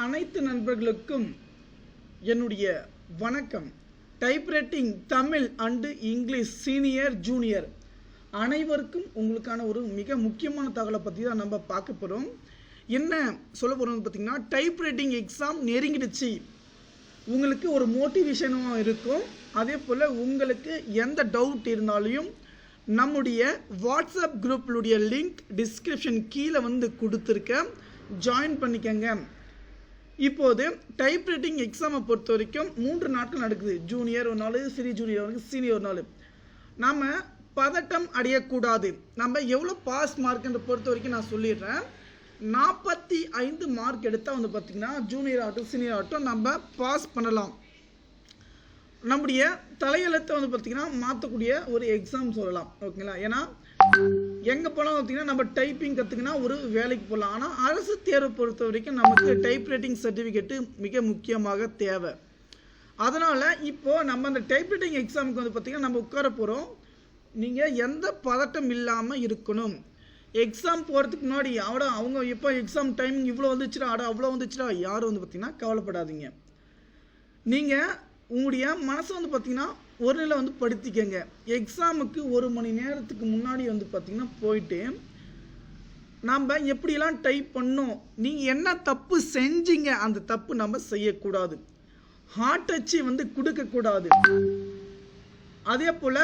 அனைத்து நண்பர்களுக்கும் என்னுடைய வணக்கம். Typewriting Tamil and English senior junior அனைவருக்கும் உங்களுக்கான ஒரு மிக முக்கியமான தகவலை பற்றி தான் நம்ம பார்க்க போகிறோம். என்ன சொல்ல போகிறோம்னு பார்த்தீங்கன்னா, டைப்ரைட்டிங் எக்ஸாம் நெருங்கிடுச்சு. உங்களுக்கு ஒரு மோட்டிவேஷனும் இருக்கும். அதே போல் உங்களுக்கு எந்த டவுட் இருந்தாலும் நம்முடைய வாட்ஸ்அப் குரூப்லுடைய லிங்க் டிஸ்கிரிப்ஷன் கீழே கொடுத்துருக்கேன், ஜாயின் பண்ணிக்கங்க. இப்போது டைப்ரைட்டிங் எக்ஸாமை பொறுத்த வரைக்கும் 3 நாட்கள் நடக்குது. ஜூனியர் ஒரு நாள், ஜூனியர் ஒரு சீனியர் ஒரு நாள். நாம் பதட்டம் அடையக்கூடாது. நம்ம எவ்வளோ பாஸ் மார்க்ன்ற பொறுத்த வரைக்கும் நான் சொல்லிடுறேன். 45 மார்க் எடுத்தால் பார்த்திங்கன்னா ஜூனியர் ஆகட்டும் சீனியர் ஆகட்டும் நம்ம பாஸ் பண்ணலாம். நம்முடைய தலையெழுத்தை பார்த்திங்கன்னா மாற்றக்கூடிய ஒரு எக்ஸாம் சொல்லலாம். ஓகேங்களா? ஏன்னா எங்கே போனால் பார்த்திங்கன்னா நம்ம டைப்பிங் கற்றுக்கினா ஒரு வேலைக்கு போகலாம். ஆனால் அரசு தேர்வை பொறுத்த வரைக்கும் நமக்கு டைப்ரைட்டிங் சர்டிஃபிகேட்டு மிக முக்கியமாக தேவை. அதனால் இப்போது நம்ம அந்த டைப்ரைட்டிங் எக்ஸாமுக்கு பார்த்திங்கன்னா நம்ம உட்கார போகிறோம். நீங்கள் எந்த பதட்டம் இல்லாமல் இருக்கணும். எக்ஸாம் போகிறதுக்கு முன்னாடி அவங்க இப்போ எக்ஸாம் டைமிங் இவ்வளோ வந்துச்சுடா அவ்வளோ வந்துச்சுடா யாரும் பார்த்திங்கன்னா கவலைப்படாதீங்க. நீங்கள் உங்களுடைய மனசை பார்த்திங்கன்னா ஒரு நிலை படுத்திக்கங்க. எக்ஸாமுக்கு 1 மணி நேரத்துக்கு முன்னாடி பார்த்திங்கன்னா போயிட்டு நம்ம எப்படிலாம் டைப் பண்ணோம், நீங்கள் என்ன தப்பு செஞ்சீங்க, அந்த தப்பு நம்ம செய்யக்கூடாது. ஹார்ட் டச்சு கொடுக்கக்கூடாது. அதே போல்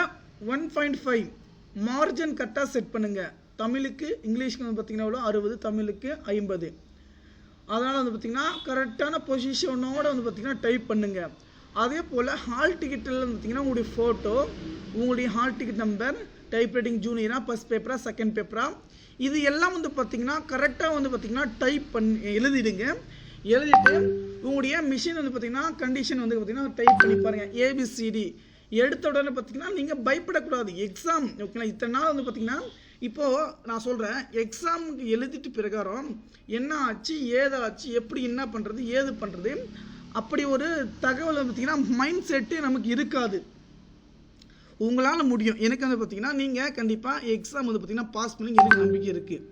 1.5 மார்ஜின் கரெக்டாக செட் பண்ணுங்கள். தமிழுக்கு இங்கிலீஷ்க்கு பார்த்திங்கன்னா 60, தமிழுக்கு 50. அதனால் பார்த்திங்கன்னா கரெக்டான பொசிஷனோடு பார்த்திங்கன்னா டைப் பண்ணுங்கள். அதே போல் ஹால் டிக்கெட்டில் பார்த்திங்கன்னா உங்களுடைய ஃபோட்டோ, உங்களுடைய ஹால் டிக்கெட் நம்பர், டைப்ரைட்டிங் ஜூனியரா, ஃபஸ்ட் பேப்பரா, செகண்ட் பேப்பரா, இது எல்லாம் பார்த்திங்கன்னா கரெக்டாக பார்த்திங்கன்னா டைப் பண்ணி எழுதிடுங்க. எழுதிட்டு உங்களுடைய மிஷின் பார்த்திங்கன்னா கண்டிஷன் பார்த்திங்கன்னா டைப் பண்ணி பாருங்கள். ஏபிசிடி எடுத்த உடனே பார்த்திங்கன்னா நீங்கள் பயப்படக்கூடாது. எக்ஸாம் ஓகேங்களா? இத்தனை நாள் பார்த்திங்கன்னா இப்போது நான் சொல்கிறேன், எக்ஸாமுக்கு எழுதிட்டு பிரகாரம் என்ன ஆச்சு, ஏதாச்சு, எப்படி என்ன பண்ணுறது, ஏது பண்ணுறது, அப்படி ஒரு தகவல் பார்த்திங்கன்னா மைண்ட் செட்டு நமக்கு இருக்காது. உங்களால் முடியும். எனக்கு பார்த்திங்கன்னா நீங்கள் கண்டிப்பாக எக்ஸாம் பார்த்திங்கன்னா பாஸ் பண்ணி எனக்கு நம்பிக்கை இருக்குது.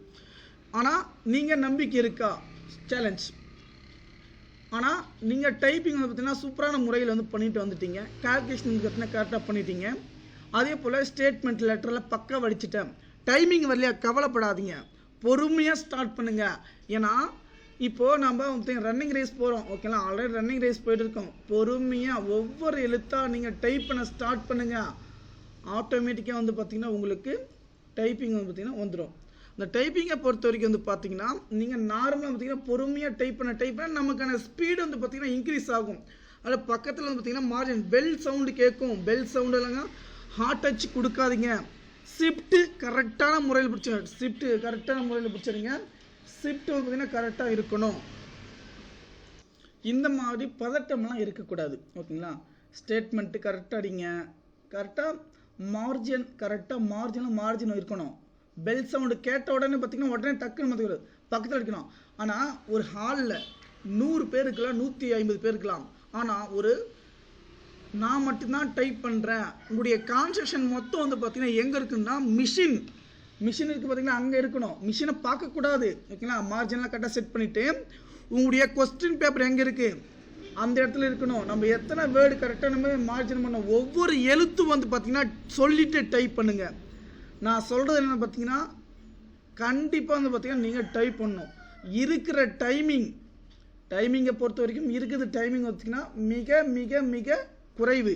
ஆனால் நீங்கள் நம்பிக்கை இருக்கா? சேலஞ்ச். ஆனால் நீங்கள் டைப்பிங் பார்த்திங்கன்னா சூப்பரான முறையில் பண்ணிட்டு வந்துட்டீங்க. கால்குலேஷன் பார்த்திங்கன்னா கரெக்டாக பண்ணிட்டீங்க. அதே போல் ஸ்டேட்மெண்ட் லெட்டரில் பக்கம் வடிச்சிட்டேன். டைமிங் வரலையா, கவலைப்படாதீங்க, பொறுமையாக ஸ்டார்ட் பண்ணுங்கள். ஏன்னா இப்போது நம்ம ரன்னிங் ரேஸ் போகிறோம். ஓகேங்களா? ஆல்ரெடி ரன்னிங் ரேஸ் போயிட்டு இருக்கோம். பொறுமையாக ஒவ்வொரு எழுத்தாக நீங்கள் டைப் பண்ண ஸ்டார்ட் பண்ணுங்கள். ஆட்டோமேட்டிக்காக பார்த்திங்கன்னா உங்களுக்கு டைப்பிங் பார்த்திங்கன்னா வந்துடும். இந்த டைப்பிங்கை பொறுத்த வரைக்கும் பார்த்திங்கன்னா நீங்கள் நார்மலாக பார்த்திங்கன்னா பொறுமையாக டைப் பண்ண நமக்கான ஸ்பீடு பார்த்திங்கன்னா இன்க்ரீஸ் ஆகும். அதில் பக்கத்தில் பார்த்திங்கன்னா மார்ஜின் பெல் சவுண்டு கேட்கும். பெல் சவுண்டு இல்லைங்க, ஹார்ட் டச் கொடுக்காதீங்க. ஷிஃப்ட்டு கரெக்டான முறையில் பிடிச்சிருங்க. ஷிஃப்ட்டு கரெக்டான முறையில் பிடிச்சிருங்க. ஷிஃப்ட் பார்த்திங்கன்னா கரெக்டாக இருக்கணும். இந்த மாதிரி பதட்டம்லாம் இருக்கக்கூடாது. ஓகேங்களா? ஸ்டேட்மெண்ட்டு கரெக்டாக அடிங்க. கரெக்டாக மார்ஜின், கரெக்டாக மார்ஜினும் இருக்கணும். பெல் சவுண்டு கேட்ட உடனே பார்த்திங்கன்னா உடனே டக்குன்னு மாற்றிக்கூடாது, பக்கத்தில் அடிக்கணும். ஆனால் ஒரு ஹாலில் 100 பேர் இருக்கலாம், 150 பேர் இருக்கலாம். ஆனால் நான் மட்டும்தான் டைப் பண்ணுறேன். உங்களுடைய கான்சென்ட்ரேஷன் மொத்தம் பார்த்திங்கன்னா எங்கே இருக்குன்னா மிஷின் இருக்குது பார்த்திங்கன்னா அங்கே இருக்கணும். மிஷினை பார்க்கக்கூடாது. ஓகேங்களா? மார்ஜின்லாம் கரெக்டாக செட் பண்ணிவிட்டு உங்களுடைய கொஸ்டின் பேப்பர் எங்கே இருக்குது அந்த இடத்துல இருக்கணும். நம்ம எத்தனை வேர்டு கரெக்டாக நம்ம மார்ஜின் பண்ணோம், ஒவ்வொரு எழுத்தும் பார்த்திங்கன்னா சொல்லிவிட்டு டைப் பண்ணுங்கள். நான் சொல்கிறது என்ன பார்த்திங்கன்னா கண்டிப்பாக பார்த்திங்கன்னா நீங்கள் டைப் பண்ணணும். இருக்கிற டைமிங்கை பொறுத்த வரைக்கும் இருக்குது டைமிங் பார்த்திங்கன்னா மிக மிக மிக குறைவு.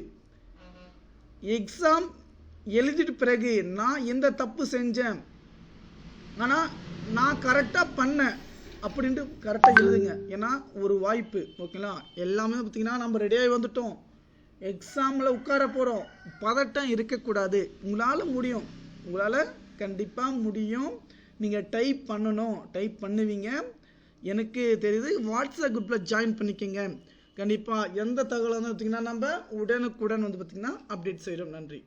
எக்ஸாம் எழுதிட்டு பிறகு நான் எந்த தப்பு செஞ்சேன், ஆனால் நான் கரெக்டாக பண்ணேன் அப்படின்ட்டு கரெக்டாக எழுதுங்க. ஏன்னா ஒரு வாய்ப்பு. ஓகேங்களா? எல்லாமே பார்த்திங்கன்னா நம்ம ரெடியாகி வந்துட்டோம். எக்ஸாமில் உட்கார போகிறோம். பதட்டம் இருக்கக்கூடாது. உங்களால் முடியும். உங்களால் கண்டிப்பாக முடியும். நீங்கள் டைப் பண்ணணும். டைப் பண்ணுவீங்க, எனக்கு தெரியுது. வாட்ஸ்அப் குரூப்பில் ஜாயின் பண்ணிக்கோங்க. கண்டிப்பாக எந்த தகவலாக பார்த்திங்கன்னா நம்ம உடனுக்குடன் பார்த்திங்கன்னா அப்டேட் செய்கிறோம். நன்றி.